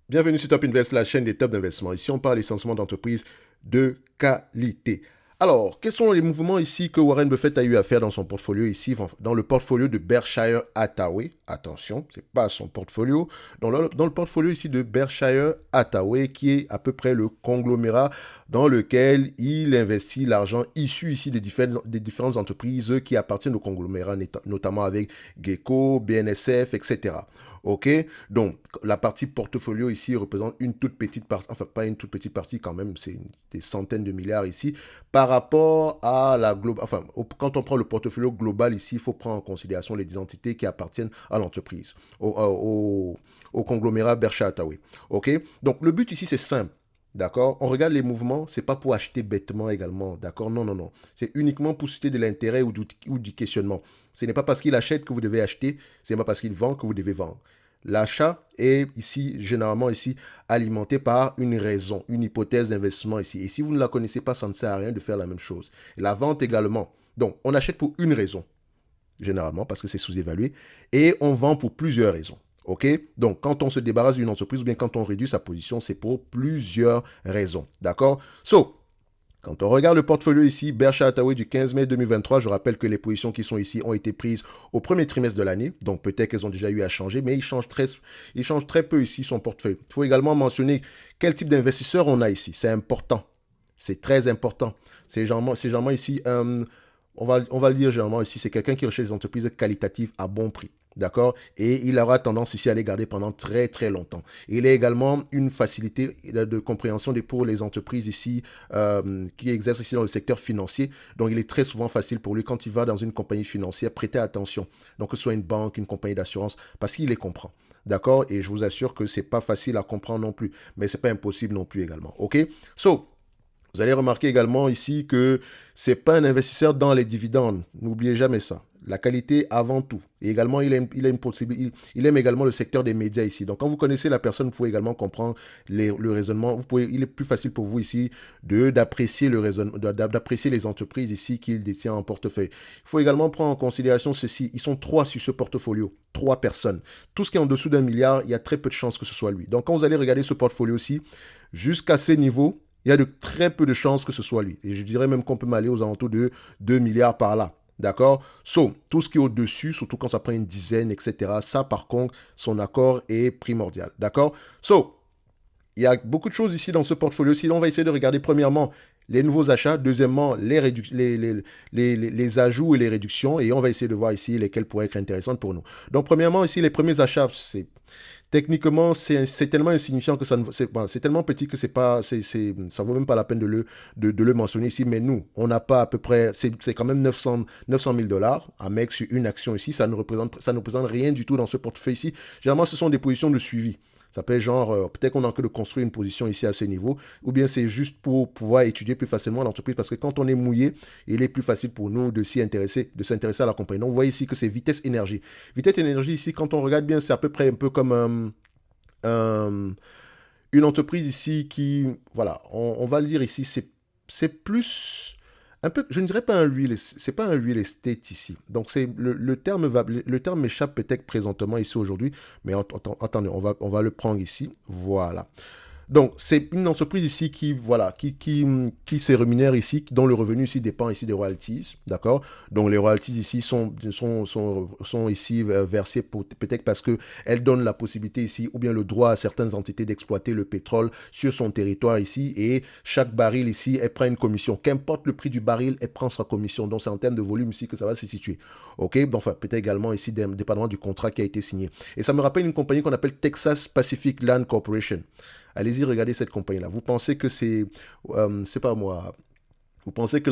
Bienvenue sur Top Invest, la chaîne des top d'investissement. Ici, on parle essentiellement d'entreprises de qualité. Alors, quels sont les mouvements ici que Warren Buffett a eu à faire dans son portfolio ici, dans le portfolio de Berkshire Hathaway? Attention, ce n'est pas son portfolio. Dans le portfolio ici de Berkshire Hathaway, qui est à peu près le conglomérat dans lequel il investit l'argent issu ici des différentes entreprises qui appartiennent au conglomérat, notamment avec Gecko, BNSF, etc. Ok, donc la partie portfolio ici représente une toute petite partie, enfin pas une toute petite partie quand même, c'est des centaines de milliards ici par rapport à la globale. Enfin, quand on prend le portfolio global ici, il faut prendre en considération les entités qui appartiennent à l'entreprise, au conglomérat Berkshire Hathaway. Ok, donc le but ici c'est simple. D'accord. On regarde les mouvements, c'est pas pour acheter bêtement également. D'accord. Non, non, non. C'est uniquement pour susciter de l'intérêt ou du questionnement. Ce n'est pas parce qu'il achète que vous devez acheter, ce n'est pas parce qu'il vend que vous devez vendre. L'achat est ici, généralement ici, alimenté par une raison, une hypothèse d'investissement ici. Et si vous ne la connaissez pas, ça ne sert à rien de faire la même chose. Et la vente également. Donc, on achète pour une raison, généralement, parce que c'est sous-évalué, et on vend pour plusieurs raisons. OK? Donc, quand on se débarrasse d'une entreprise ou bien quand on réduit sa position, c'est pour plusieurs raisons. D'accord? So, quand on regarde le portfolio ici, Berkshire Hathaway du 15 mai 2023, je rappelle que les positions qui sont ici ont été prises au premier trimestre de l'année, donc peut-être qu'elles ont déjà eu à changer, mais il change très peu ici son portefeuille. Il faut également mentionner quel type d'investisseur on a ici. C'est important. C'est très important. C'est généralement ici, on va le dire généralement ici, c'est quelqu'un qui recherche des entreprises qualitatives à bon prix. D'accord. Et il aura tendance ici à les garder pendant très très longtemps. Il a également une facilité de compréhension pour les entreprises ici qui exercent ici dans le secteur financier. Donc il est très souvent facile pour lui quand il va dans une compagnie financière prêter attention. Donc que ce soit une banque, une compagnie d'assurance, parce qu'il les comprend. D'accord. Et je vous assure que c'est pas facile à comprendre non plus, mais c'est pas impossible non plus également. Ok. So, vous allez remarquer également ici que ce n'est pas un investisseur dans les dividendes. N'oubliez jamais ça. La qualité avant tout. Et également, il aime également le secteur des médias ici. Donc, quand vous connaissez la personne, vous pouvez également comprendre le raisonnement. Il est plus facile pour vous ici d'apprécier d'apprécier les entreprises ici qu'il détient en portefeuille. Il faut également prendre en considération ceci. Ils sont trois sur ce portfolio. Trois personnes. Tout ce qui est en dessous d'un milliard, il y a très peu de chances que ce soit lui. Donc, quand vous allez regarder ce portfolio-ci, jusqu'à ces niveaux, il y a de très peu de chances que ce soit lui. Et je dirais même qu'on peut m'aller aux alentours de 2 milliards par là. D'accord. So, tout ce qui est au-dessus, surtout quand ça prend une dizaine, etc., ça, par contre, son accord est primordial. D'accord. So, il y a beaucoup de choses ici dans ce portfolio. Si on va essayer de regarder premièrement les nouveaux achats, deuxièmement les ajouts et les réductions, et on va essayer de voir ici lesquels pourraient être intéressantes pour nous. Donc premièrement ici les premiers achats, c'est techniquement, c'est tellement insignifiant que c'est tellement petit que ça vaut même pas la peine de le mentionner ici. Mais nous, on n'a pas à peu près, c'est quand même 900 000 dollars à mettre sur une action ici. Ça ne représente rien du tout dans ce portefeuille ici. Généralement, ce sont des positions de suivi. Ça peut être genre, peut-être qu'on a que de construire une position ici à ce niveau, ou bien c'est juste pour pouvoir étudier plus facilement l'entreprise, parce que quand on est mouillé, il est plus facile pour nous de s'intéresser à la compagnie. Donc, vous voyez ici que c'est Vitesse Énergie. Vitesse Énergie, ici, quand on regarde bien, c'est à peu près un peu comme une entreprise ici qui, voilà, on va le dire ici, c'est plus un peu, je ne dirais pas c'est pas un real estate ici. Donc c'est le terme m'échappe peut-être présentement ici aujourd'hui, mais attendez, on va le prendre ici. Voilà. Donc, c'est une entreprise ici qui, voilà, qui se rémunère ici, dont le revenu ici dépend ici des royalties, d'accord? Donc, les royalties ici sont ici versées peut-être parce qu'elles donnent la possibilité ici, ou bien le droit à certaines entités d'exploiter le pétrole sur son territoire ici, et chaque baril ici, elle prend une commission. Qu'importe le prix du baril, elle prend sa commission. Donc, c'est en termes de volume ici que ça va se situer. OK? Donc, enfin, peut-être également ici, dépendamment du contrat qui a été signé. Et ça me rappelle une compagnie qu'on appelle Texas Pacific Land Corporation. Allez-y, regardez cette compagnie-là. Vous pensez que c'est pas moi. Vous pensez que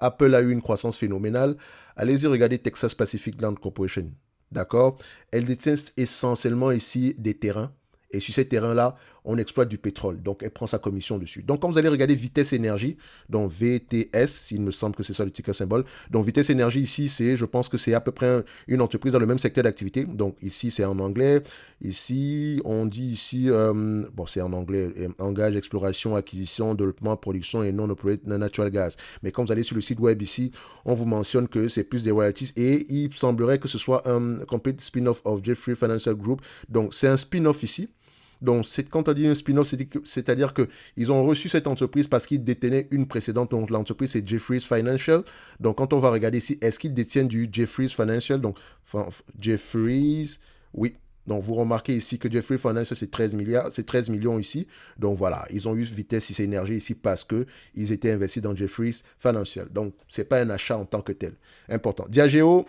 Apple a eu une croissance phénoménale. Allez-y, regardez Texas Pacific Land Corporation. D'accord. Elle détient essentiellement ici des terrains. Et sur ces terrains-là, on exploite du pétrole. Donc, elle prend sa commission dessus. Donc, quand vous allez regarder Vitesse Énergie, donc VTS, il me semble que c'est ça le ticker symbole. Donc, Vitesse Énergie, ici, je pense que c'est à peu près une entreprise dans le même secteur d'activité. Donc, ici, c'est en anglais. Ici, on dit ici, bon, c'est en anglais, engage, exploration, acquisition, développement, production et non-operated natural gas. Mais quand vous allez sur le site web ici, on vous mentionne que c'est plus des royalties et il semblerait que ce soit un complete spin-off of Jeffrey Financial Group. Donc, c'est un spin-off ici. Donc, quand on dit un spin-off, c'est-à-dire qu'ils ont reçu cette entreprise parce qu'ils détenaient une précédente. Donc, l'entreprise, c'est Jefferies Financial. Donc, quand on va regarder ici, est-ce qu'ils détiennent du Jefferies Financial? Donc, Jefferies, oui. Donc, vous remarquez ici que Jefferies Financial, c'est 13 milliards, c'est 13 millions ici. Donc, voilà, ils ont eu Vitesse et Énergie ici parce qu'ils étaient investis dans Jefferies Financial. Donc, ce n'est pas un achat en tant que tel. Important. Diageo,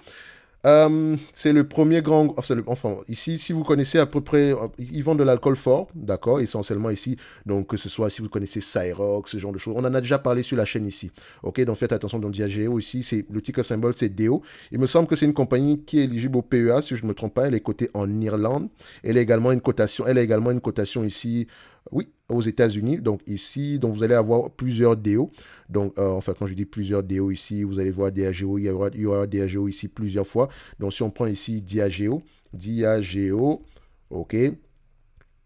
c'est le premier grand... Enfin, ici, si vous connaissez à peu près... Ils vendent de l'alcool fort, d'accord, essentiellement ici. Donc, que ce soit si vous connaissez Cyrox, ce genre de choses. On en a déjà parlé sur la chaîne ici. Ok, donc faites attention. Donc, Diageo ici, le ticker symbole, c'est DO. Il me semble que c'est une compagnie qui est éligible au PEA, si je ne me trompe pas. Elle est cotée en Irlande. Elle a également une cotation ici... Oui, aux États-Unis. Donc ici, donc vous allez avoir plusieurs DO. Donc, enfin, quand je dis plusieurs DO ici, vous allez voir Diageo, il y aura Diageo ici plusieurs fois. Donc, si on prend ici Diageo, ok.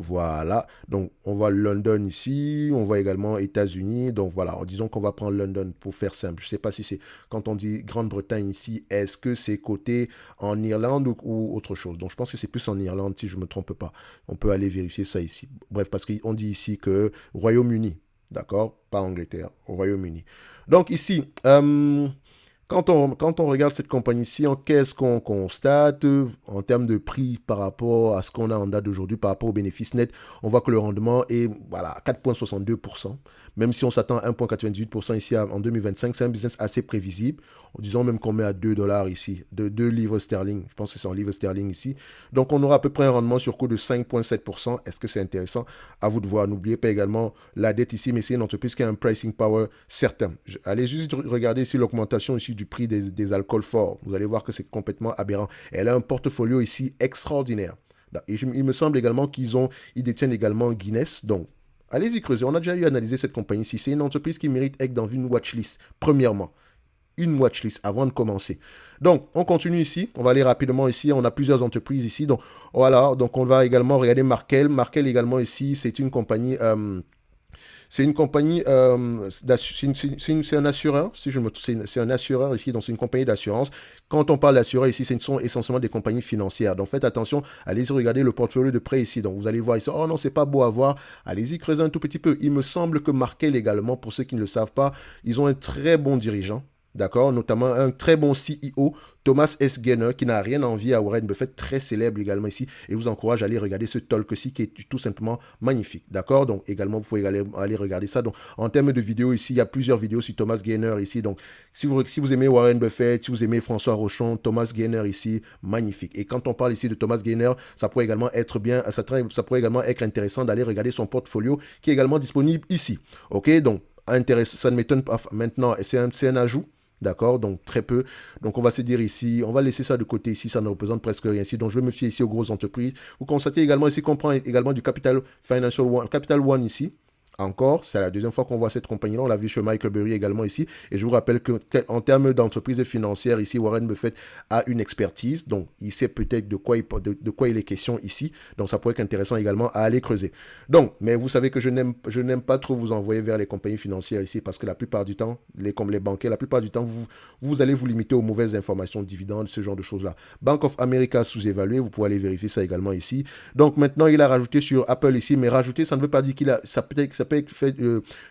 Voilà, donc on voit London ici, on voit également États-Unis, donc voilà, disons qu'on va prendre London pour faire simple. Je ne sais pas si c'est, quand on dit Grande-Bretagne ici, est-ce que c'est coté en Irlande ou autre chose. Donc je pense que c'est plus en Irlande si je ne me trompe pas. On peut aller vérifier ça ici. Bref, parce qu'on dit ici que Royaume-Uni, d'accord, pas Angleterre, au Royaume-Uni. Donc ici, quand on regarde cette compagnie-ci, qu'est-ce qu'on constate en termes de prix par rapport à ce qu'on a en date d'aujourd'hui, par rapport au bénéfice net, on voit que le rendement est voilà, 4,62%. Même si on s'attend à 1,98% ici en 2025, c'est un business assez prévisible. Disons même qu'on met à 2 dollars ici, de 2 livres sterling. Je pense que c'est en livres sterling ici. Donc on aura à peu près un rendement sur coût de 5,7%. Est-ce que c'est intéressant? À vous de voir. N'oubliez pas également la dette ici, mais c'est une entreprise qui a un pricing power certain. Allez juste regarder ici l'augmentation ici du prix des alcools forts. Vous allez voir que c'est complètement aberrant. Elle a un portfolio ici extraordinaire. Et il me semble également ils détiennent également Guinness. Donc, allez-y creuser. On a déjà eu analysé cette compagnie-ci. C'est une entreprise qui mérite d'être dans une watchlist, premièrement. Une watchlist avant de commencer. Donc, on continue ici. On va aller rapidement ici. On a plusieurs entreprises ici. Donc, voilà. Donc, on va également regarder Markel. Markel également ici, c'est une compagnie... c'est une compagnie, c'est un assureur, c'est un assureur ici, donc c'est une compagnie d'assurance. Quand on parle d'assureur ici, ce sont essentiellement des compagnies financières. Donc faites attention, allez-y regarder le portfolio de prêt ici. Donc vous allez voir ici, oh non, c'est pas beau à voir. Allez-y creuser un tout petit peu. Il me semble que Markel également, pour ceux qui ne le savent pas, ils ont un très bon dirigeant. D'accord, notamment un très bon CEO, Thomas S. Gaynor, qui n'a rien à envier à Warren Buffett, très célèbre également ici. Et je vous encourage à aller regarder ce talk-ci qui est tout simplement magnifique. D'accord, donc également, vous pouvez aller regarder ça. Donc, en termes de vidéos ici, il y a plusieurs vidéos sur Thomas Gaynor ici. Donc, si vous aimez Warren Buffett, si vous aimez François Rochon, Thomas Gaynor ici, magnifique. Et quand on parle ici de Thomas Gaynor, ça pourrait également être ça pourrait également être intéressant d'aller regarder son portfolio qui est également disponible ici. Ok, donc, intéressant, ça ne m'étonne pas maintenant. C'est un ajout. D'accord, donc très peu. Donc on va se dire ici, on va laisser ça de côté ici, ça ne représente presque rien ici. Donc je vais me fier ici aux grosses entreprises. Vous constatez également ici qu'on prend également du Capital One ici. Encore, c'est la deuxième fois qu'on voit cette compagnie-là. On l'a vu chez Michael Burry également ici. Et je vous rappelle qu'en termes d'entreprise financière, ici, Warren Buffett a une expertise. Donc, il sait peut-être de quoi il est question ici. Donc, ça pourrait être intéressant également à aller creuser. Donc, mais vous savez que je n'aime pas trop vous envoyer vers les compagnies financières ici parce que la plupart du temps, comme les banquiers, la plupart du temps, vous allez vous limiter aux mauvaises informations, dividendes, ce genre de choses-là. Bank of America sous-évalué. Vous pouvez aller vérifier ça également ici. Donc, maintenant, il a rajouté sur Apple ici. Mais rajouter, ça ne veut pas dire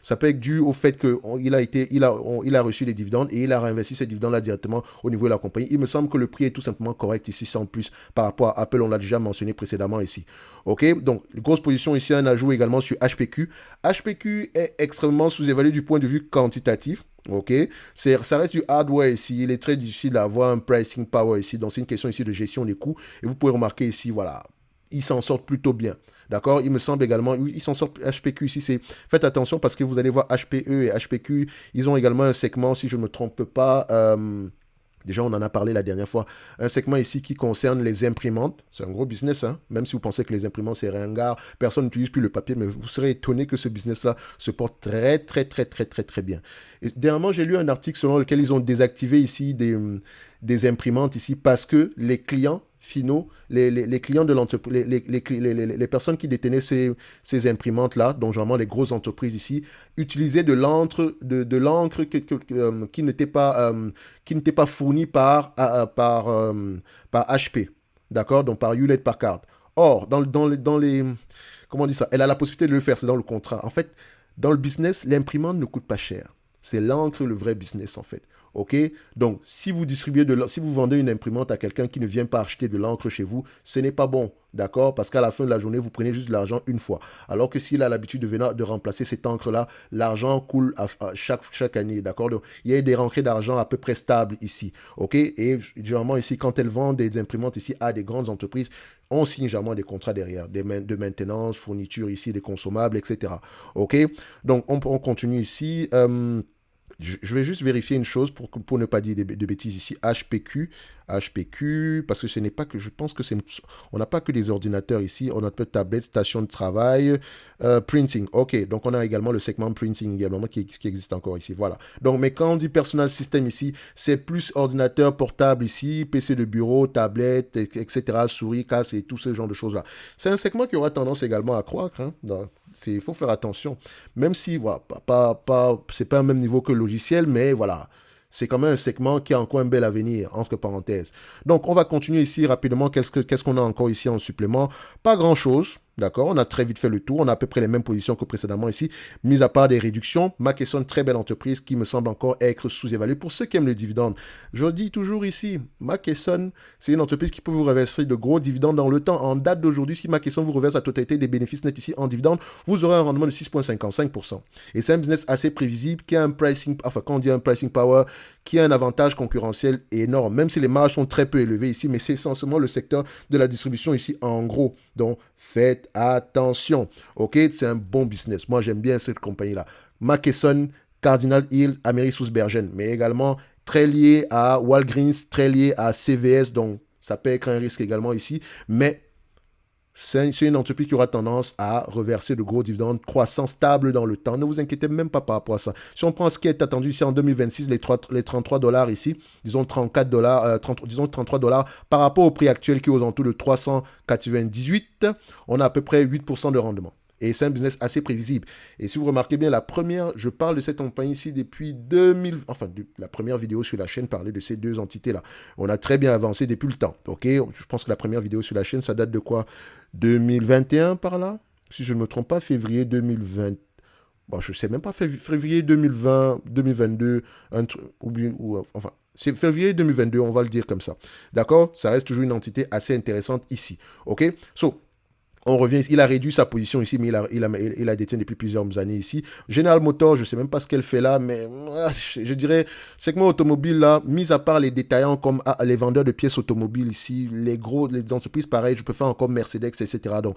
ça peut être dû au fait qu'il a reçu les dividendes et il a réinvesti ces dividendes-là directement au niveau de la compagnie. Il me semble que le prix est tout simplement correct ici, sans plus, par rapport à Apple, on l'a déjà mentionné précédemment ici. Ok, donc, grosse position ici, un ajout également sur HPQ. HPQ est extrêmement sous-évalué du point de vue quantitatif. Ok, ça reste du hardware ici. Il est très difficile d'avoir un pricing power ici. Donc, c'est une question ici de gestion des coûts. Et vous pouvez remarquer ici, voilà, ils s'en sortent plutôt bien. D'accord, il me semble également, ils s'en sortent HPQ ici, faites attention parce que vous allez voir HPE et HPQ, ils ont également un segment, si je ne me trompe pas, Déjà, on en a parlé la dernière fois. Un segment ici qui concerne les imprimantes. C'est un gros business, hein. Même si vous pensez que les imprimantes, c'est ringard, personne n'utilise plus le papier, mais vous serez étonné que ce business-là se porte très, très, très, très, très, très bien. Et dernièrement, j'ai lu un article selon lequel ils ont désactivé ici des imprimantes ici parce que les clients finaux, les clients de l'entreprise, les personnes qui détenaient ces imprimantes-là, dont généralement les grosses entreprises ici, utilisaient de l'encre qui n'était pas fournie par HP, d'accord, donc par Hewlett Packard. Or, comment on dit ça, elle a la possibilité de le faire, c'est dans le contrat. En fait, dans le business, l'imprimante ne coûte pas cher. C'est l'encre le vrai business en fait. OK? Donc, si vous si vous vendez une imprimante à quelqu'un qui ne vient pas acheter de l'encre chez vous, ce n'est pas bon. D'accord? Parce qu'à la fin de la journée, vous prenez juste de l'argent une fois. Alors que s'il a l'habitude de remplacer cette encre-là, l'argent coule chaque année. D'accord? Donc, il y a des rentrées d'argent à peu près stables ici. OK? Et généralement, ici, quand elles vendent des imprimantes ici à des grandes entreprises, on signe généralement des contrats derrière, de maintenance, fourniture ici, des consommables, etc. OK? Donc, on continue ici. Je vais juste vérifier une chose pour ne pas dire de bêtises ici. HPQ, parce que ce n'est pas que, je pense que on n'a pas que des ordinateurs ici, on a un peu de tablettes, station de travail, printing. Ok, donc on a également le segment printing également qui existe encore ici. Voilà. Donc, mais quand on dit personal system ici, c'est plus ordinateur portable ici, PC de bureau, tablette, etc., souris, casse et tout ce genre de choses-là. C'est un segment qui aura tendance également à croître. Hein. Il faut faire attention. Même si, voilà, c'est pas un même niveau que le logiciel, mais voilà, c'est quand même un segment qui a encore un bel avenir, entre parenthèses. Donc, on va continuer ici rapidement. Qu'est-ce qu'on a encore ici en supplément? Pas grand-chose. D'accord, on a très vite fait le tour, on a à peu près les mêmes positions que précédemment ici, mis à part des réductions. Mackesson, très belle entreprise qui me semble encore être sous-évaluée. Pour ceux qui aiment les dividendes, je dis toujours ici, Mackesson, c'est une entreprise qui peut vous reverser de gros dividendes dans le temps. En date d'aujourd'hui, si Mackesson vous reverse la totalité des bénéfices nets ici en dividendes, vous aurez un rendement de 6,55%. Et c'est un business assez prévisible qui a un pricing, enfin quand on dit un pricing power, qui a un avantage concurrentiel énorme, même si les marges sont très peu élevées ici, mais c'est essentiellement le secteur de la distribution ici en gros. Donc, faites attention, ok? C'est un bon business. Moi, j'aime bien cette compagnie-là. Mackesson, Cardinal Hill, AmerisourceBergen, mais également très lié à Walgreens, très lié à CVS, donc ça peut être un risque également ici, mais c'est une entreprise qui aura tendance à reverser de gros dividendes croissants stables dans le temps. Ne vous inquiétez même pas par rapport à ça. Si on prend ce qui est attendu ici en 2026, les 33 dollars ici, disons 34 dollars, disons 33 dollars par rapport au prix actuel qui est aux alentours de 398, on a à peu près 8% de rendement. Et c'est un business assez prévisible. Et si vous remarquez bien, je parle de cette compagnie ici depuis 2000, enfin, la première vidéo sur la chaîne parlait de ces deux entités-là. On a très bien avancé depuis le temps. Ok, je pense que la première vidéo sur la chaîne, ça date de quoi? 2021 par là? Si je ne me trompe pas, février 2020. Bon, je ne sais même pas, février 2020, 2022, enfin, c'est février 2022, on va le dire comme ça. D'accord? Ça reste toujours une entité assez intéressante ici. Ok? On revient, il a réduit sa position ici, mais il a détenu depuis plusieurs années ici. General Motors, je ne sais même pas ce qu'elle fait là, mais je dirais, segment automobile là, mis à part les détaillants comme les vendeurs de pièces automobiles ici, les entreprises pareilles, je peux faire encore Mercedes, etc. Donc,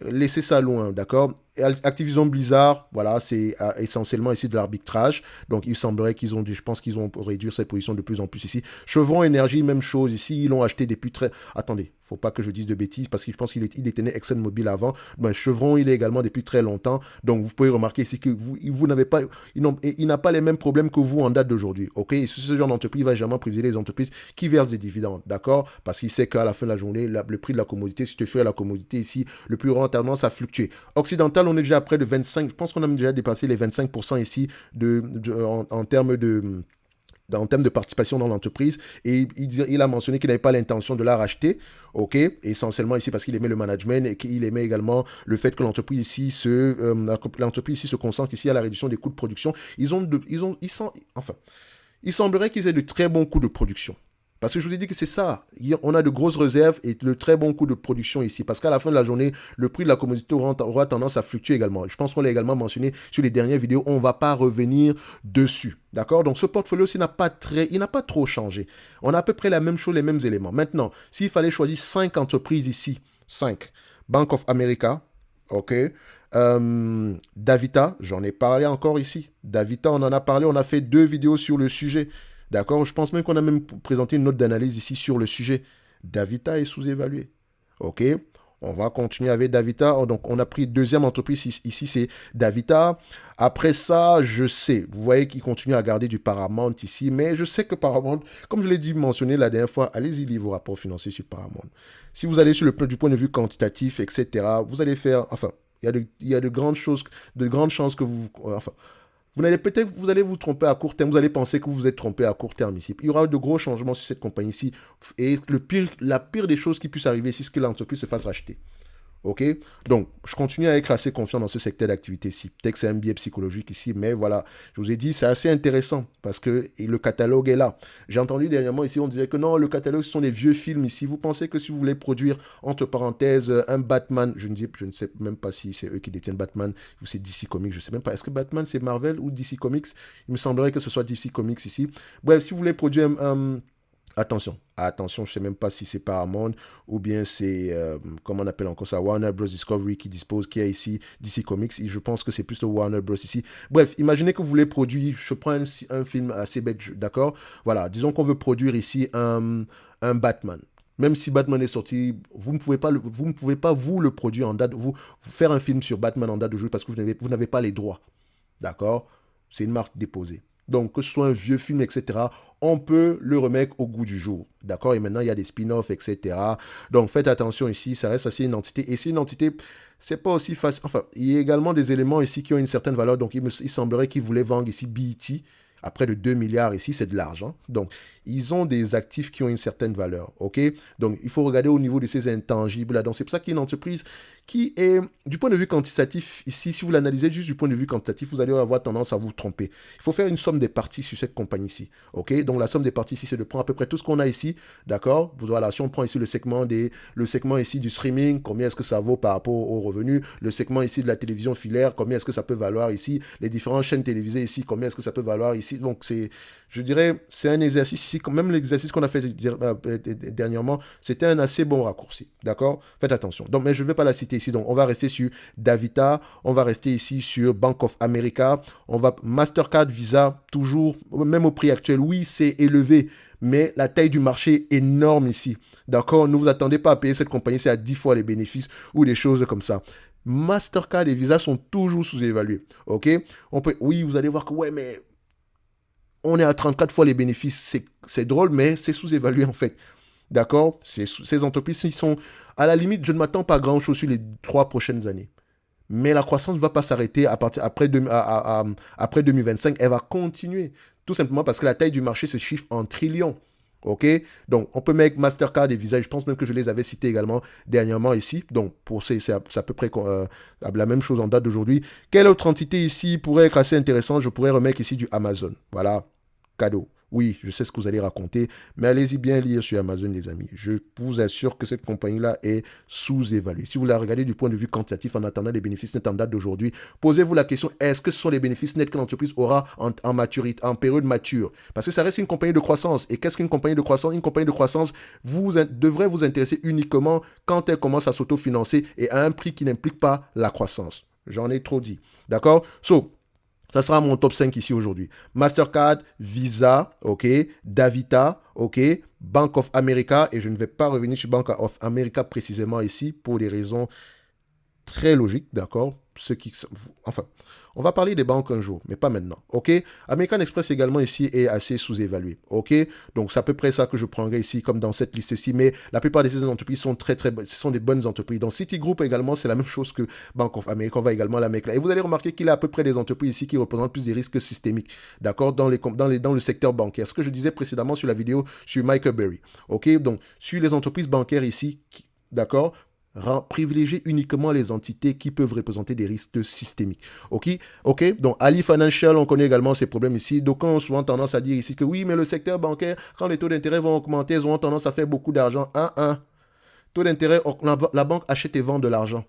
laissez ça loin, d'accord? Activision Blizzard, voilà, c'est essentiellement ici de l'arbitrage. Donc, il semblerait je pense qu'ils ont réduit cette position de plus en plus ici. Chevron Énergie, même chose ici. Ils l'ont acheté depuis très... Attendez, faut pas que je dise de bêtises parce que je pense qu'il détenait ExxonMobil avant. Ben, Chevron, il est également depuis très longtemps. Donc, vous pouvez remarquer ici que vous n'avez pas... Il n'a pas les mêmes problèmes que vous en date d'aujourd'hui, ok? Et ce genre d'entreprise, il va jamais privilégier les entreprises qui versent des dividendes, d'accord? Parce qu'il sait qu'à la fin de la journée, le prix de la commodité, si tu fais la commodité ici, le plus grand tendance à fluctuer. Occidental, on est déjà à près de 25, je pense qu'on a déjà dépassé les 25% ici en termes de participation dans l'entreprise, et il a mentionné qu'il n'avait pas l'intention de la racheter, ok, essentiellement ici parce qu'il aimait le management et qu'il aimait également le fait que l'entreprise ici se concentre ici à la réduction des coûts de production. Il semblerait qu'ils aient de très bons coûts de production. Parce que je vous ai dit que c'est ça. On a de grosses réserves et de très bons coûts de production ici. Parce qu'à la fin de la journée, le prix de la commodité aura tendance à fluctuer également. Je pense qu'on l'a également mentionné sur les dernières vidéos. On ne va pas revenir dessus. D'accord? Donc ce portfolio-ci n'a pas trop changé. On a à peu près la même chose, les mêmes éléments. Maintenant, s'il fallait choisir 5 entreprises ici, 5. Bank of America, ok. Davita, j'en ai parlé encore ici. Davita, on en a parlé, on a fait 2 vidéos sur le sujet. D'accord? Je pense même qu'on a même présenté une note d'analyse ici sur le sujet. Davita est sous-évalué. OK? On va continuer avec Davita. Donc, on a pris deuxième entreprise ici, c'est Davita. Après ça, je sais, vous voyez qu'il continue à garder du Paramount ici, mais je sais que Paramount, comme je l'ai dit, mentionné la dernière fois, allez-y lire vos rapports financiers sur Paramount. Si vous allez sur du point de vue quantitatif, etc., vous allez faire, enfin, il y a de grandes choses, de grandes chances que vous allez vous tromper à court terme, vous allez penser que vous vous êtes trompé à court terme ici. Il y aura de gros changements sur cette compagnie ici. Et la pire des choses qui puissent arriver ici, c'est que l'entreprise se fasse racheter. OK? Donc, je continue à être assez confiant dans ce secteur d'activité ici. Peut-être que c'est un biais psychologique ici, mais voilà. Je vous ai dit, c'est assez intéressant parce que le catalogue est là. J'ai entendu dernièrement ici, on disait que non, le catalogue, ce sont des vieux films ici. Vous pensez que si vous voulez produire, entre parenthèses, un Batman, je ne sais même pas si c'est eux qui détiennent Batman ou c'est DC Comics, je ne sais même pas. Est-ce que Batman, c'est Marvel ou DC Comics? Il me semblerait que ce soit DC Comics ici. Bref, si vous voulez produire attention, je ne sais même pas si c'est Paramount ou bien c'est, comment on appelle encore ça, Warner Bros. Discovery qui a ici DC Comics. Et je pense que c'est plus le Warner Bros. Ici. Bref, imaginez que vous voulez produire, je prends un film assez bête, d'accord? Voilà, disons qu'on veut produire ici un Batman. Même si Batman est sorti, vous ne pouvez pas vous le produire en date, vous faire un film sur Batman en date d'aujourd'hui parce que vous n'avez pas les droits. D'accord? C'est une marque déposée. Donc, que ce soit un vieux film, etc., on peut le remettre au goût du jour. D'accord? Et maintenant, il y a des spin-offs, etc. Donc, faites attention ici, ça reste assez une entité. Et c'est une entité, c'est pas aussi facile. Enfin, il y a également des éléments ici qui ont une certaine valeur. Donc, il semblerait qu'ils voulaient vendre ici BET à près de 2 milliards ici, c'est de l'argent. Donc, ils ont des actifs qui ont une certaine valeur, ok? Donc, il faut regarder au niveau de ces intangibles-là. Donc, c'est pour ça qu'il y a une entreprise qui est, du point de vue quantitatif, ici, si vous l'analysez juste du point de vue quantitatif, vous allez avoir tendance à vous tromper. Il faut faire une somme des parties sur cette compagnie-ci, ok? Donc, la somme des parties ici, c'est de prendre à peu près tout ce qu'on a ici, d'accord? Voilà, si on prend ici le segment ici du streaming, combien est-ce que ça vaut par rapport aux revenus? Le segment ici de la télévision filaire, combien est-ce que ça peut valoir ici? Les différentes chaînes télévisées ici, combien est-ce que ça peut valoir ici? Donc, je dirais, c'est un exercice ici, même l'exercice qu'on a fait dernièrement, c'était un assez bon raccourci, d'accord? Faites attention. Donc, mais je ne vais pas la citer ici, donc on va rester sur Davita, on va rester ici sur Bank of America, Mastercard, Visa, toujours, même au prix actuel, oui, c'est élevé, mais la taille du marché est énorme ici, d'accord? Ne vous attendez pas à payer cette compagnie, c'est à 10 fois les bénéfices ou des choses comme ça. Mastercard et Visa sont toujours sous-évalués, ok? Oui, vous allez voir que, ouais, mais on est à 34 fois les bénéfices. C'est drôle, mais c'est sous-évalué en fait. D'accord? Ces entreprises, ils sont, à la limite, je ne m'attends pas à grand-chose sur les 3 prochaines années. Mais la croissance ne va pas s'arrêter après 2025. Elle va continuer. Tout simplement parce que la taille du marché se chiffre en trillions. OK? Donc, on peut mettre Mastercard et Visa. Je pense même que je les avais cités également dernièrement ici. Donc, c'est à peu près la même chose en date d'aujourd'hui. Quelle autre entité ici pourrait être assez intéressante? Je pourrais remettre ici du Amazon. Voilà. Cadeau. Oui, je sais ce que vous allez raconter, mais allez-y bien lire sur Amazon, les amis. Je vous assure que cette compagnie-là est sous-évaluée. Si vous la regardez du point de vue quantitatif en attendant les bénéfices nets en date d'aujourd'hui, posez-vous la question, est-ce que ce sont les bénéfices nets que l'entreprise aura en maturité, en période mature? Parce que ça reste une compagnie de croissance. Et qu'est-ce qu'une compagnie de croissance? Une compagnie de croissance devrait vous intéresser uniquement quand elle commence à s'autofinancer et à un prix qui n'implique pas la croissance. J'en ai trop dit. D'accord? Ça sera mon top 5 ici aujourd'hui. Mastercard, Visa, ok, Davita, ok, Bank of America, et je ne vais pas revenir sur Bank of America précisément ici pour des raisons très logiques, d'accord? Enfin, on va parler des banques un jour, mais pas maintenant, ok? American Express également ici est assez sous-évalué, ok? Donc c'est à peu près ça que je prendrai ici comme dans cette liste-ci, mais la plupart de ces entreprises sont ce sont des bonnes entreprises. Donc Citigroup également, c'est la même chose que Bank of America, on va également la mettre là. Et vous allez remarquer qu'il y a à peu près des entreprises ici qui représentent plus des risques systémiques, d'accord? Dans le secteur bancaire. Ce que je disais précédemment sur la vidéo sur Michael Berry, ok? Donc sur les entreprises bancaires ici, d'accord? Privilégier uniquement les entités qui peuvent représenter des risques systémiques. Ok? Donc, Ali Financial, on connaît également ces problèmes ici. Donc, on a souvent tendance à dire ici que oui, mais le secteur bancaire, quand les taux d'intérêt vont augmenter, ils auront tendance à faire beaucoup d'argent. Taux d'intérêt, la banque achète et vend de l'argent.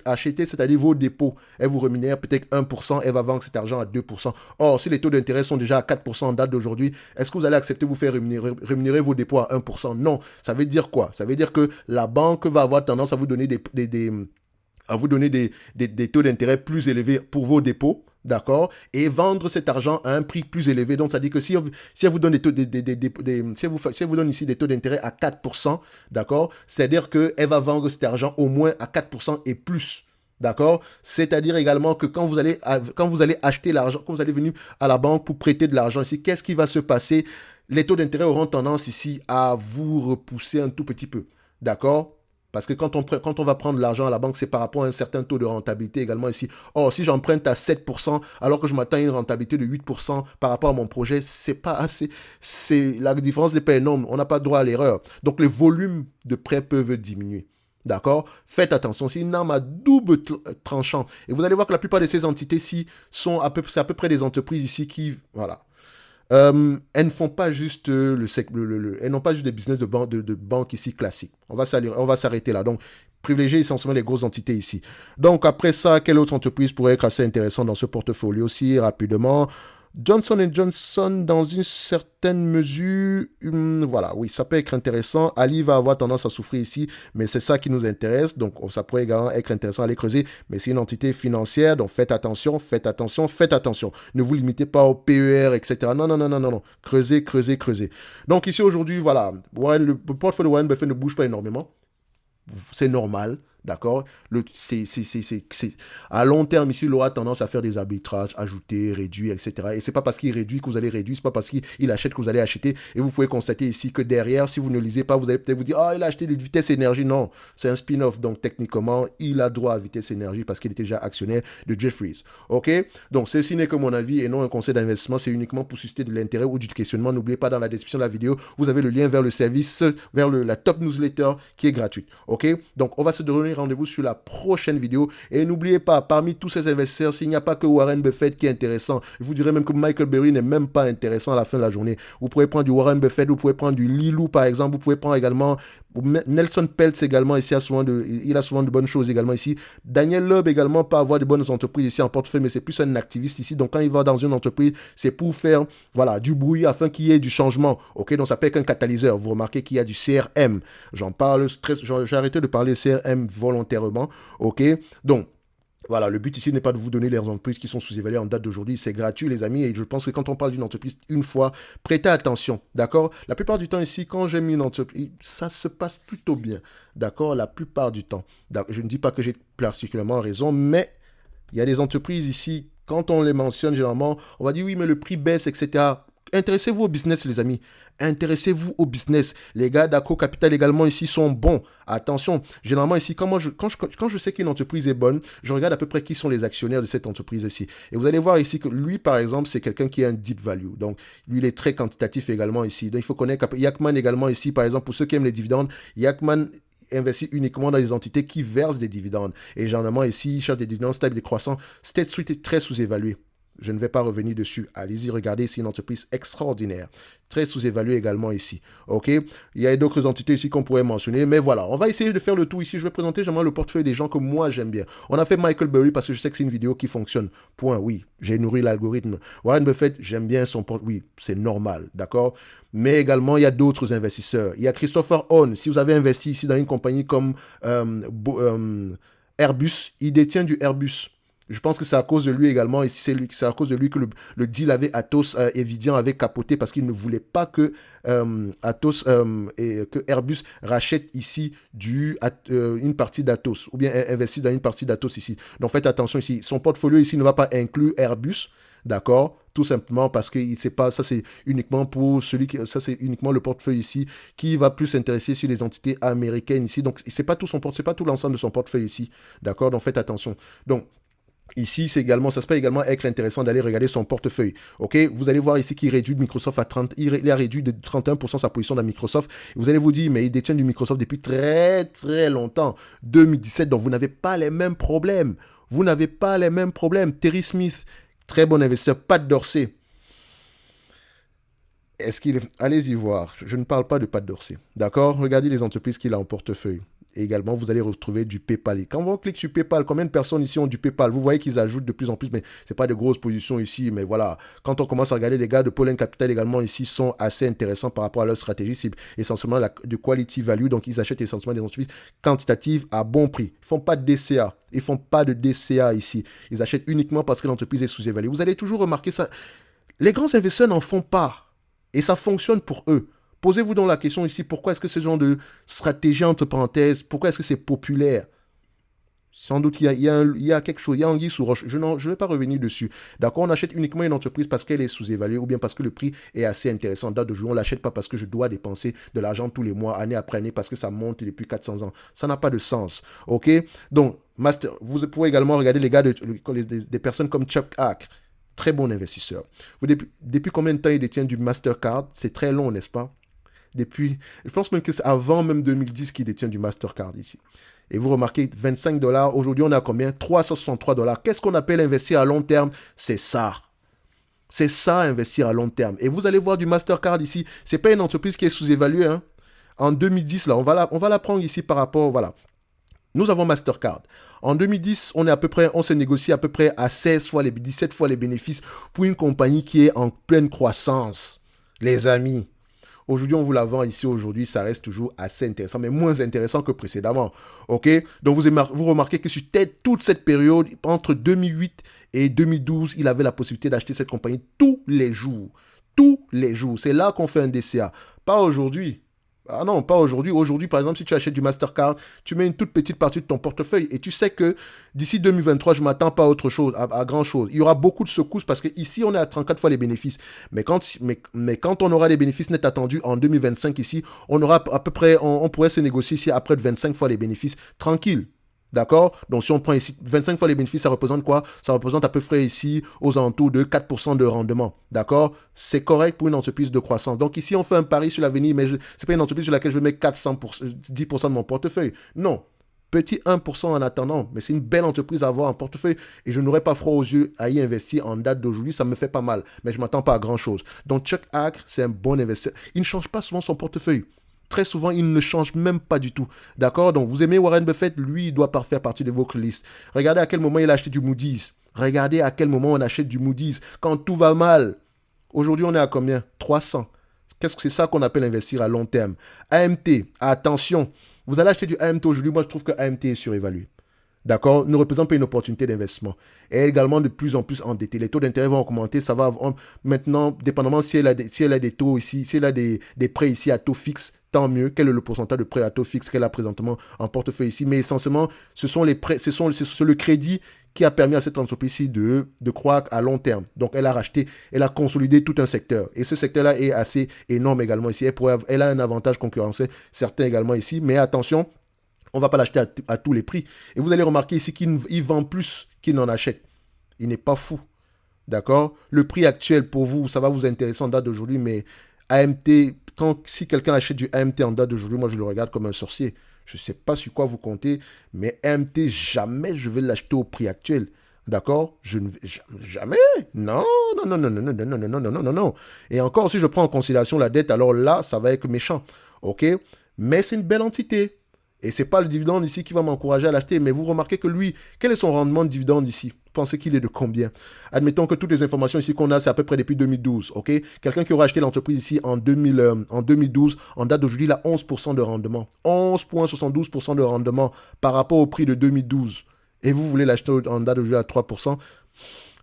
Acheter, c'est-à-dire vos dépôts, elle vous rémunère peut-être 1%, elle va vendre cet argent à 2%. Or, si les taux d'intérêt sont déjà à 4% en date d'aujourd'hui, est-ce que vous allez accepter de vous faire rémunérer vos dépôts à 1%? Non. Ça veut dire quoi? Ça veut dire que la banque va avoir tendance à vous donner à vous donner des taux d'intérêt plus élevés pour vos dépôts, d'accord, et vendre cet argent à un prix plus élevé. Donc, ça dit que si elle vous donne si elle vous donne ici des taux d'intérêt à 4%, d'accord, c'est-à-dire qu'elle va vendre cet argent au moins à 4% et plus. D'accord. C'est-à-dire également que quand vous allez acheter l'argent, quand vous allez venir à la banque pour prêter de l'argent ici, qu'est-ce qui va se passer? Les taux d'intérêt auront tendance ici à vous repousser un tout petit peu. D'accord. Parce que quand on va prendre l'argent à la banque, c'est par rapport à un certain taux de rentabilité également ici. Or, si j'emprunte à 7%, alors que je m'attends à une rentabilité de 8% par rapport à mon projet, c'est pas assez. La différence n'est pas énorme. On n'a pas droit à l'erreur. Donc, les volumes de prêts peuvent diminuer. D'accord. Faites attention, c'est une arme à double tranchant. Et vous allez voir que la plupart de ces entités-ci c'est à peu près des entreprises ici qui, voilà. Elles ne font pas juste elles n'ont pas juste des business de banque ici classiques. On va s'arrêter là. Donc, privilégiez essentiellement les grosses entités ici. Donc, après ça, quelle autre entreprise pourrait être assez intéressante dans ce portfolio aussi, rapidement? Johnson & Johnson, dans une certaine mesure, voilà, oui, ça peut être intéressant. Ali va avoir tendance à souffrir ici, mais c'est ça qui nous intéresse. Donc, ça pourrait également être intéressant à aller creuser. Mais c'est une entité financière, donc faites attention, faites attention, faites attention. Ne vous limitez pas au PER, etc. Non, non, non, non, non, non. Creusez, creusez, creusez. Donc, ici, aujourd'hui, voilà, le portfolio de Warren Buffett ne bouge pas énormément. C'est normal, d'accord. À long terme, ici, il aura tendance à faire des arbitrages, ajouter, réduire, etc. Et c'est pas parce qu'il réduit que vous allez réduire, c'est pas parce qu'il achète que vous allez acheter. Et vous pouvez constater ici que derrière, si vous ne lisez pas, vous allez peut-être vous dire, ah, il a acheté de vitesse énergie. Non, c'est un spin-off. Donc, techniquement, il a droit à vitesse énergie parce qu'il était déjà actionnaire de Jefferies. OK? Donc, ceci n'est que mon avis et non un conseil d'investissement. C'est uniquement pour susciter de l'intérêt ou du questionnement. N'oubliez pas, dans la description de la vidéo, vous avez le lien vers le service, vers la top newsletter qui est gratuite. OK? Donc, on va se donner rendez-vous sur la prochaine vidéo. Et n'oubliez pas, parmi tous ces investisseurs, s'il n'y a pas que Warren Buffett qui est intéressant, je vous dirais même que Michael Burry n'est même pas intéressant à la fin de la journée. Vous pouvez prendre du Warren Buffett, vous pouvez prendre du Lilou par exemple, vous pouvez prendre également Nelson Peltz également ici, il a souvent de bonnes choses également ici. Daniel Loeb également peut avoir de bonnes entreprises ici en portefeuille, mais c'est plus un activiste ici. Donc quand il va dans une entreprise, c'est pour faire voilà, du bruit afin qu'il y ait du changement. Ok, donc ça peut être un catalyseur. Vous remarquez qu'il y a du CRM. J'en parle, j'ai arrêté de parler CRM volontairement. Ok, donc voilà, le but ici n'est pas de vous donner les entreprises qui sont sous-évaluées en date d'aujourd'hui. C'est gratuit, les amis. Et je pense que quand on parle d'une entreprise une fois, prêtez attention. D'accord? La plupart du temps ici, quand j'aime une entreprise, ça se passe plutôt bien. D'accord? La plupart du temps. Je ne dis pas que j'ai particulièrement raison, mais il y a des entreprises ici, quand on les mentionne généralement, on va dire oui, mais le prix baisse, etc. Intéressez-vous au business, les amis. Intéressez-vous au business. Les gars d'Accor Capital également ici sont bons. Attention, généralement ici, quand je sais qu'une entreprise est bonne, je regarde à peu près qui sont les actionnaires de cette entreprise ici. Et vous allez voir ici que lui, par exemple, c'est quelqu'un qui a un deep value. Donc, lui, il est très quantitatif également ici. Donc, il faut connaître Yacman également ici, par exemple, pour ceux qui aiment les dividendes. Yacman investit uniquement dans des entités qui versent des dividendes. Et généralement ici, il cherche des dividendes stables et croissants. State Street est très sous-évalué. Je ne vais pas revenir dessus. Allez-y, regardez, c'est une entreprise extraordinaire. Très sous-évaluée également ici. OK? Il y a d'autres entités ici qu'on pourrait mentionner. Mais voilà, on va essayer de faire le tout ici. Je vais présenter généralement le portefeuille des gens que moi j'aime bien. On a fait Michael Burry parce que je sais que c'est une vidéo qui fonctionne. Point. Oui, j'ai nourri l'algorithme. Warren Buffett, j'aime bien son portefeuille. Oui, c'est normal. D'accord? Mais également, il y a d'autres investisseurs. Il y a Christopher Horn. Si vous avez investi ici dans une compagnie comme Airbus, il détient du Airbus. Je pense que c'est à cause de lui également, et c'est à cause de lui que le deal avec Atos Evidian avait capoté parce qu'il ne voulait pas que que Airbus rachète ici une partie d'Atos, ou bien investisse dans une partie d'Atos ici. Donc faites attention ici. Son portfolio ici ne va pas inclure Airbus, d'accord? Tout simplement parce que c'est pas, ça c'est uniquement ça c'est uniquement le portefeuille ici qui va plus s'intéresser sur les entités américaines ici. Donc c'est pas tout l'ensemble de son portefeuille ici, d'accord? Donc faites attention. Donc ici, ça peut également être intéressant d'aller regarder son portefeuille. Ok, vous allez voir ici qu'il réduit de Microsoft à 30, il a réduit de 31% sa position dans Microsoft. Vous allez vous dire, mais il détient du Microsoft depuis très très longtemps, 2017, donc vous n'avez pas les mêmes problèmes. Vous n'avez pas les mêmes problèmes. Terry Smith, très bon investisseur. Pat Dorsey. Allez-y voir. Je ne parle pas de Pat Dorsey. D'accord? Regardez les entreprises qu'il a en portefeuille. Et également, vous allez retrouver du PayPal. Et quand on clique sur PayPal, combien de personnes ici ont du PayPal? Vous voyez qu'ils ajoutent de plus en plus, mais ce n'est pas de grosses positions ici. Mais voilà, quand on commence à regarder, les gars de Pollen Capital également ici sont assez intéressants par rapport à leur stratégie. C'est essentiellement de quality value. Donc, ils achètent essentiellement des entreprises quantitatives à bon prix. Ils ne font pas de DCA. Ils ne font pas de DCA ici. Ils achètent uniquement parce que l'entreprise est sous-évaluée. Vous allez toujours remarquer ça. Les grands investisseurs n'en font pas. Et ça fonctionne pour eux. Posez-vous donc la question ici, pourquoi est-ce que ce genre de stratégie, entre parenthèses, pourquoi est-ce que c'est populaire? Sans doute qu'il y a quelque chose, il y a anguille sous roche. Je ne vais pas revenir dessus. D'accord, on achète uniquement une entreprise parce qu'elle est sous-évaluée ou bien parce que le prix est assez intéressant. En date de jour, on ne l'achète pas parce que je dois dépenser de l'argent tous les mois, année après année, parce que ça monte depuis 400 ans. Ça n'a pas de sens. OK? Donc, vous pouvez également regarder les gars des personnes comme Chuck Hack. Très bon investisseur. Depuis combien de temps il détient du Mastercard? C'est très long, n'est-ce pas? Je pense même que c'est avant même 2010 qu'il détient du Mastercard ici. Et vous remarquez, 25 $, aujourd'hui on a combien? 363 $. Qu'est-ce qu'on appelle investir à long terme? C'est ça. C'est ça, investir à long terme. Et vous allez voir du Mastercard ici, c'est pas une entreprise qui est sous-évaluée. Hein. En 2010, là, on va la prendre ici par rapport, voilà. Nous avons Mastercard. En 2010, on s'est négocié à peu près à 16 fois 17 fois les bénéfices pour une compagnie qui est en pleine croissance. Les amis. Aujourd'hui, on vous la vend ici. Aujourd'hui, ça reste toujours assez intéressant, mais moins intéressant que précédemment. OK? Donc, vous remarquez que sur toute cette période, entre 2008 et 2012, il avait la possibilité d'acheter cette compagnie tous les jours. Tous les jours. C'est là qu'on fait un DCA. Pas aujourd'hui. Ah non, pas aujourd'hui. Aujourd'hui, par exemple, si tu achètes du Mastercard, tu mets une toute petite partie de ton portefeuille et tu sais que d'ici 2023, je ne m'attends pas à autre chose, à grand chose. Il y aura beaucoup de secousses parce qu'ici, on est à 34 fois les bénéfices. Mais quand on aura les bénéfices nets attendus en 2025 ici, on aura à peu près, on pourrait se négocier ici à près de 25 fois les bénéfices tranquille. D'accord? Donc, si on prend ici 25 fois les bénéfices, ça représente quoi? Ça représente à peu près ici aux alentours de 4% de rendement. D'accord? C'est correct pour une entreprise de croissance. Donc, ici, on fait un pari sur l'avenir, mais ce n'est pas une entreprise sur laquelle je vais mettre 10% de mon portefeuille. Non. Petit 1% en attendant, mais c'est une belle entreprise à avoir en portefeuille et je n'aurais pas froid aux yeux à y investir en date d'aujourd'hui. Ça me fait pas mal, mais je ne m'attends pas à grand-chose. Donc, Chuck Hack, c'est un bon investisseur. Il ne change pas souvent son portefeuille. Très souvent, il ne change même pas du tout. D'accord? Donc, vous aimez Warren Buffett, lui, il doit pas faire partie de votre liste. Regardez à quel moment il a acheté du Moody's. Regardez à quel moment on achète du Moody's. Quand tout va mal. Aujourd'hui, on est à combien? 300. Qu'est-ce que c'est ça qu'on appelle investir à long terme? AMT, attention. Vous allez acheter du AMT aujourd'hui. Moi, je trouve que AMT est surévalué. D'accord? Ne représente pas une opportunité d'investissement. Et également de plus en plus endetté. Les taux d'intérêt vont augmenter. Ça va maintenant, dépendamment si elle a des taux ici, si elle a des prêts ici à taux fixe, tant mieux. Quel est le pourcentage de prêts à taux fixe qu'elle a présentement en portefeuille ici? Mais essentiellement, ce sont les prêts, c'est le crédit qui a permis à cette entreprise-ci de croître à long terme. Donc, elle a racheté, elle a consolidé tout un secteur. Et ce secteur-là est assez énorme également ici. Elle a un avantage concurrentiel certain également ici. Mais attention, on ne va pas l'acheter à tous les prix. Et vous allez remarquer ici qu'il vend plus qu'il n'en achète. Il n'est pas fou. D'accord? Le prix actuel pour vous, ça va vous intéresser en date d'aujourd'hui, mais AMT, si quelqu'un achète du AMT en date d'aujourd'hui, moi je le regarde comme un sorcier. Je ne sais pas sur quoi vous comptez, mais AMT, jamais je vais l'acheter au prix actuel. D'accord? Je ne vais jamais. Non, non, non, non, non, non, non, non, non, non, non, non, non. Et encore, si je prends en considération la dette, alors là, ça va être méchant. OK? Mais c'est une belle entité. Et ce n'est pas le dividende ici qui va m'encourager à l'acheter, mais vous remarquez que lui, quel est son rendement de dividende ici? Vous pensez qu'il est de combien? Admettons que toutes les informations ici qu'on a, c'est à peu près depuis 2012, ok? Quelqu'un qui aura acheté l'entreprise ici en 2012, en date d'aujourd'hui, il a 11% de rendement. 11,72% de rendement par rapport au prix de 2012. Et vous voulez l'acheter en date d'aujourd'hui à 3%?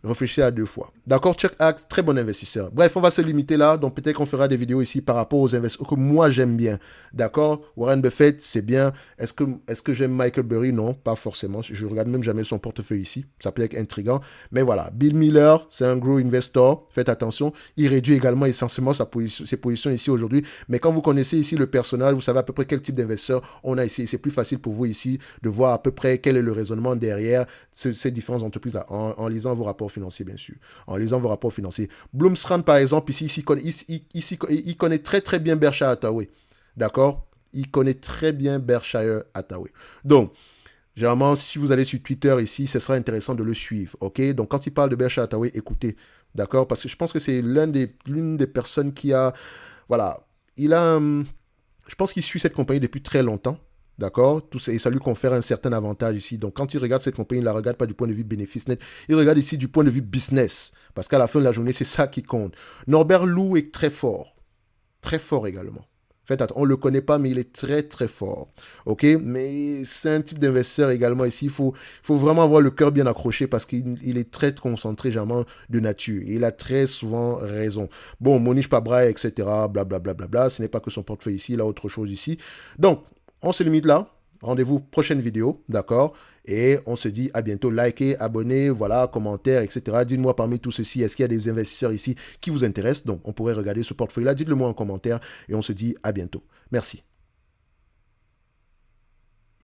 Réfléchissez à deux fois. D'accord, Chuck Hack, très bon investisseur. Bref, on va se limiter là. Donc, peut-être qu'on fera des vidéos ici par rapport aux investisseurs que moi, j'aime bien. D'accord, Warren Buffett, c'est bien. Est-ce que j'aime Michael Burry? Non, pas forcément. Je ne regarde même jamais son portefeuille ici. Ça peut être intriguant. Mais voilà, Bill Miller, c'est un gros investor. Faites attention. Il réduit également essentiellement ses positions ici aujourd'hui. Mais quand vous connaissez ici le personnage, vous savez à peu près quel type d'investisseur on a ici. C'est plus facile pour vous ici de voir à peu près quel est le raisonnement derrière ces différentes entreprises-là en lisant vos rapports financiers, bien sûr. En lisant vos rapports financiers. Bloomstrand, par exemple, ici, il connaît très, très bien Berkshire Hathaway. D'accord? Il connaît très bien Berkshire Hathaway. Donc, généralement, si vous allez sur Twitter ici, ce sera intéressant de le suivre. OK? Donc, quand il parle de Berkshire Hathaway, écoutez. D'accord? Parce que je pense que c'est l'une des personnes qui a... Voilà. Je pense qu'il suit cette compagnie depuis très longtemps. D'accord? Et ça lui confère un certain avantage ici. Donc, quand il regarde cette compagnie, il ne la regarde pas du point de vue bénéfice net. Il regarde ici du point de vue business. Parce qu'à la fin de la journée, c'est ça qui compte. Norbert Lou est très fort. Très fort également. En fait, on ne le connaît pas, mais il est très, très fort. OK? Mais c'est un type d'investisseur également ici. Il faut vraiment avoir le cœur bien accroché parce qu'il est très concentré, généralement, de nature. Et il a très souvent raison. Bon, Monish Pabra, etc., blablabla, bla, bla, bla, ce n'est pas que son portefeuille ici, il a autre chose ici. Donc, on se limite là. Rendez-vous prochaine vidéo, d'accord? Et on se dit à bientôt. Likez, abonnez, voilà, commentaires, etc. Dites-moi parmi tout ceci, est-ce qu'il y a des investisseurs ici qui vous intéressent? Donc, on pourrait regarder ce portefeuille-là. Dites-le moi en commentaire et on se dit à bientôt. Merci.